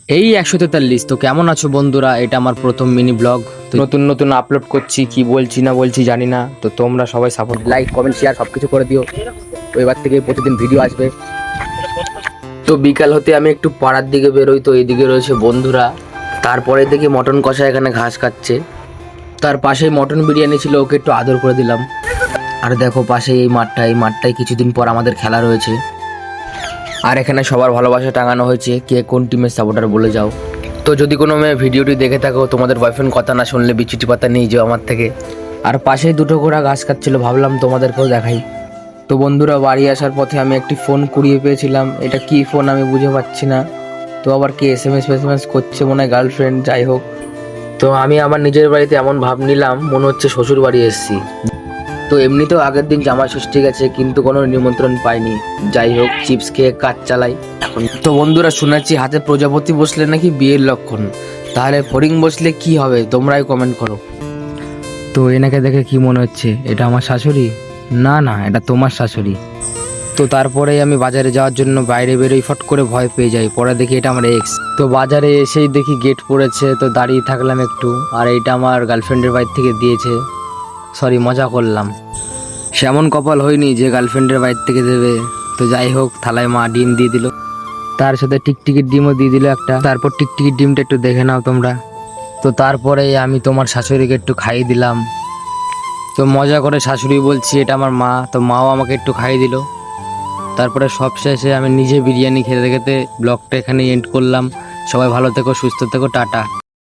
এই 143। তো কেমন আছো বন্ধুরা? এটা আমার প্রথম মিনি ব্লগ। তো নতুন নতুন আপলোড করছি, কি বলছি না বলছি জানি না। তো তোমরা সবাই সাপোর্ট, লাইক, কমেন্ট, শেয়ার সব কিছু করে দিও। তো এবার থেকে প্রতিদিন ভিডিও আসবে। তো বিকাল হতে আমি একটু পাড়ার দিকে বেরোই, তো এইদিকে রয়েছে বন্ধুরা। তারপরে দেখি মটন কষা এখানে ঘাস খাচ্ছে। তার পাশেই মটন বিরিয়ানি ছিল, ওকে একটু আদর করে দিলাম। আর দেখো পাশে এই মাঠটায় কিছুদিন পর আমাদের খেলা রয়েছে। আর এখানে সবার ভালোবাসা টাঙানো হয়েছে, কে কোন টিমের সাপোর্টার বলে যাও। তো যদি কোনো মেয়ে ভিডিওটি দেখে থাকো, তোমাদের বয়ফ্রেন্ড কথা না শুনলে বিচুটি পাতা নিয়ে যাও আমার থেকে। আর পাশেই দুটো ঘোড়া ঘাস খাচ্ছিল, ভাবলাম তোমাদেরকেও দেখাই। তো বন্ধুরা, বাড়ি আসার পথে আমি একটি ফোন কুড়িয়ে পেয়েছিলাম। এটা কি ফোন আমি বুঝে পাচ্ছি না। তো আবার কি এসএমএস করছে, মনে হয় গার্লফ্রেন্ড, যাই হোক। তো আমি আমার নিজের বাড়িতে এমন ভাব নিলাম মনে হচ্ছে শ্বশুর বাড়ি এসেছি। তো এমনিতেও আগের দিন জামাই ষষ্ঠী গেছে, কিন্তু কোনো নিমন্ত্রণ পাইনি। যাই হোক, চিপস খেয়ে কাজ চালাই এখন। তো বন্ধুরা, শুনেছি হাতে প্রজাপতি বসলে নাকি বিয়ের লক্ষণ। তাহলে ফড়িং বসলে কি হবে, তোমরাই কমেন্ট করো। তো এনাকে দেখে কি মনে হচ্ছে, এটা আমার শাশুড়ি? না না, এটা তোমার শাশুড়ি। তো তারপরে আমি বাজারে যাওয়ার জন্য বাইরে বেরোই, ফট করে ভয় পেয়ে যাই। পরে দেখি এটা আমার এক্স। তো বাজারে এসেই দেখি গেট পড়েছে, তো দাঁড়িয়ে থাকলাম একটু। আর এইটা আমার গার্লফ্রেন্ডের বাড়ি থেকে দিয়েছে। সরি, মজা করলাম। সেমন কপাল হয়নি যে গার্লফ্রেন্ডের বাইর থেকে দেবে। তো যাই হোক, থালায় মা ডিম দিয়ে দিল, তার সাথে টিকটিকির ডিমও দিয়ে দিল একটা। তারপর টিকটিকির ডিমটা একটু দেখে নাও তোমরা। তো তারপরে আমি তোমার শাশুড়িকে একটু খাইয়ে দিলাম। তো মজা করে শাশুড়ি বলছি এটা আমার মা, তো মাও আমাকে একটু খাইয়ে দিল। তারপরে সব শেষে আমি নিজে বিরিয়ানি খেতে খেতে ব্লগটা এখানে এন্ড করলাম। সবাই ভালো থেকো, সুস্থ থেকো, টাটা।